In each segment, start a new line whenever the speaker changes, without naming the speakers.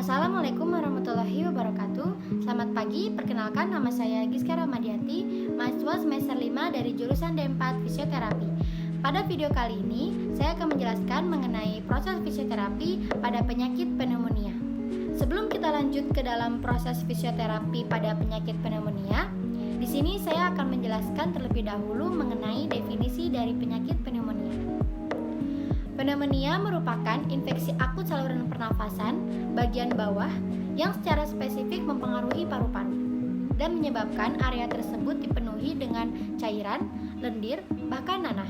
Assalamualaikum warahmatullahi wabarakatuh. Selamat pagi, perkenalkan nama saya Giska Ramadiati, mahasiswa semester 5 dari jurusan D4 Fisioterapi. Pada video kali ini, saya akan menjelaskan mengenai proses fisioterapi pada penyakit pneumonia. Sebelum kita lanjut ke dalam proses fisioterapi pada penyakit pneumonia, di sini saya akan menjelaskan terlebih dahulu mengenai definisi dari penyakit pneumonia. Pneumonia merupakan infeksi akut saluran pernafasan bagian bawah yang secara spesifik mempengaruhi paru-paru dan menyebabkan area tersebut dipenuhi dengan cairan, lendir, bahkan nanah.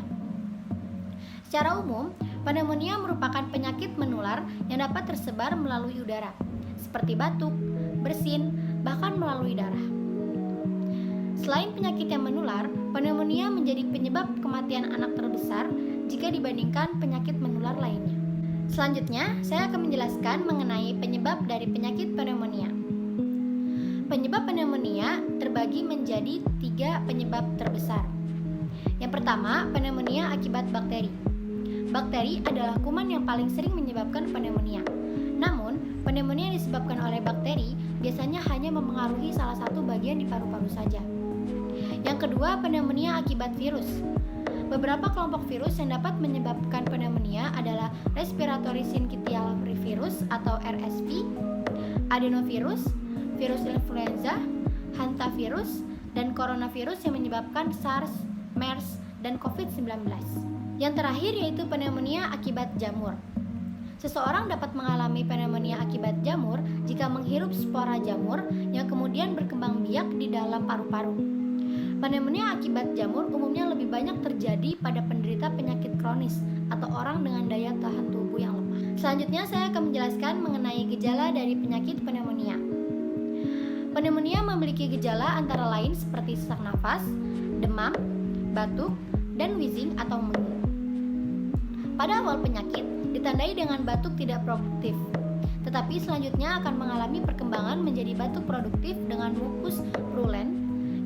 Secara umum, pneumonia merupakan penyakit menular yang dapat tersebar melalui udara, seperti batuk, bersin, bahkan melalui darah. Selain penyakit yang menular, pneumonia menjadi penyebab kematian anak terbesar jika dibandingkan penyakit menular lainnya. Selanjutnya, saya akan menjelaskan mengenai penyebab dari penyakit pneumonia. Penyebab pneumonia terbagi menjadi 3 penyebab terbesar. Yang pertama, pneumonia akibat bakteri. Bakteri adalah kuman yang paling sering menyebabkan pneumonia. Namun, pneumonia yang disebabkan oleh bakteri biasanya hanya mempengaruhi salah satu bagian di paru-paru saja. Yang kedua, pneumonia akibat virus. Beberapa kelompok virus yang dapat menyebabkan pneumonia adalah respiratory syncytial virus atau RSV, adenovirus, virus influenza, hantavirus, dan coronavirus yang menyebabkan SARS, MERS, dan COVID-19. Yang terakhir yaitu pneumonia akibat jamur. Seseorang dapat mengalami pneumonia akibat jamur jika menghirup spora jamur yang kemudian berkembang biak di dalam paru-paru. Pneumonia akibat jamur umumnya lebih banyak terjadi pada penderita penyakit kronis atau orang dengan daya tahan tubuh yang lemah. Selanjutnya saya akan menjelaskan mengenai gejala dari penyakit pneumonia. Pneumonia memiliki gejala antara lain seperti sesak nafas, demam, batuk, dan wheezing atau mengeluh. Pada awal penyakit ditandai dengan batuk tidak produktif, tetapi selanjutnya akan mengalami perkembangan menjadi batuk produktif dengan mukus purulent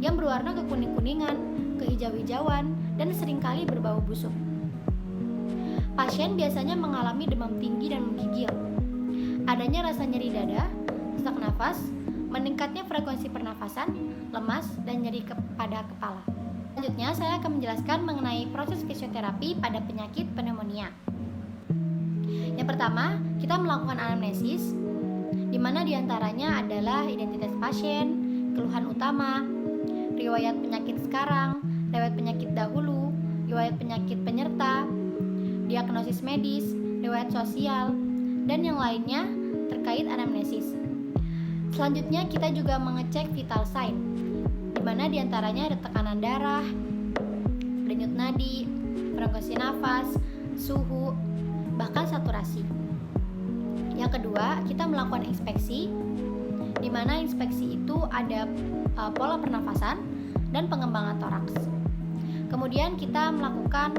yang berwarna kekuning-kuningan, kehijau-hijauan, dan seringkali berbau busuk. Pasien biasanya mengalami demam tinggi dan menggigil, adanya rasa nyeri dada, sesak nafas, meningkatnya frekuensi pernafasan, lemas, dan nyeri pada kepala. Selanjutnya, saya akan menjelaskan mengenai proses fisioterapi pada penyakit pneumonia. Yang pertama, kita melakukan anamnesis, di mana diantaranya adalah identitas pasien, keluhan utama, riwayat penyakit sekarang, riwayat penyakit dahulu, riwayat penyakit penyerta, diagnosis medis, riwayat sosial, dan yang lainnya terkait anamnesis. Selanjutnya kita juga mengecek vital sign, di mana diantaranya ada tekanan darah, denyut nadi, frekuensi nafas, suhu, bahkan saturasi. Yang kedua, kita melakukan inspeksi, di mana inspeksi itu ada pola pernafasan dan pengembangan toraks. Kemudian kita melakukan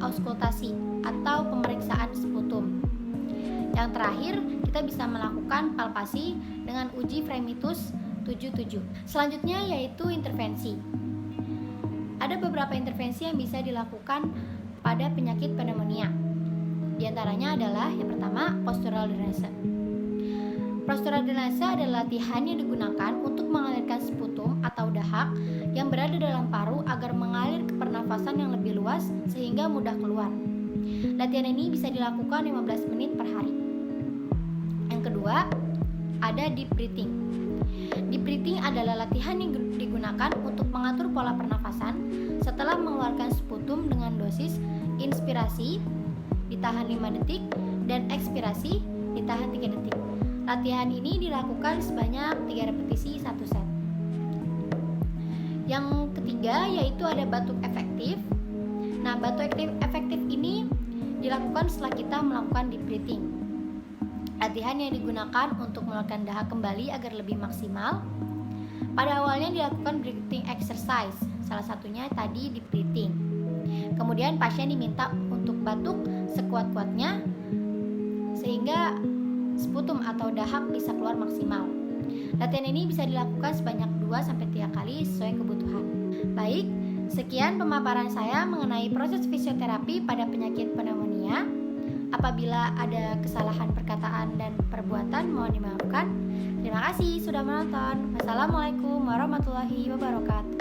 auskultasi atau pemeriksaan sputum. Yang terakhir, kita bisa melakukan palpasi dengan uji Fremitus 77. Selanjutnya yaitu intervensi. Ada beberapa intervensi yang bisa dilakukan pada penyakit pneumonia. Di antaranya adalah yang pertama, postural drainase. Postural drainase adalah latihan yang digunakan untuk mengalirkan sputum atau dahak yang berada dalam paru agar mengalir ke pernafasan yang lebih luas sehingga mudah keluar. Latihan ini bisa dilakukan 15 menit per hari. Yang kedua, ada deep breathing. Deep breathing adalah latihan yang digunakan untuk mengatur pola pernafasan setelah mengeluarkan sputum dengan dosis inspirasi ditahan 5 detik dan ekspirasi ditahan 3 detik. Latihan ini dilakukan sebanyak 3 repetisi 1 set. Yang ketiga yaitu ada batuk efektif. Nah, batuk efektif ini dilakukan setelah kita melakukan deep breathing. Latihan yang digunakan untuk mengeluarkan dahak kembali agar lebih maksimal. Pada awalnya dilakukan breathing exercise, salah satunya tadi deep breathing. Kemudian pasien diminta untuk batuk sekuat-kuatnya sehingga sputum atau dahak bisa keluar maksimal. Latihan ini bisa dilakukan sebanyak 2-3 kali sesuai kebutuhan. Baik, sekian pemaparan saya mengenai proses fisioterapi pada penyakit pneumonia. Apabila ada kesalahan perkataan dan perbuatan, mohon dimaafkan. Terima kasih sudah menonton. Wassalamualaikum warahmatullahi wabarakatuh.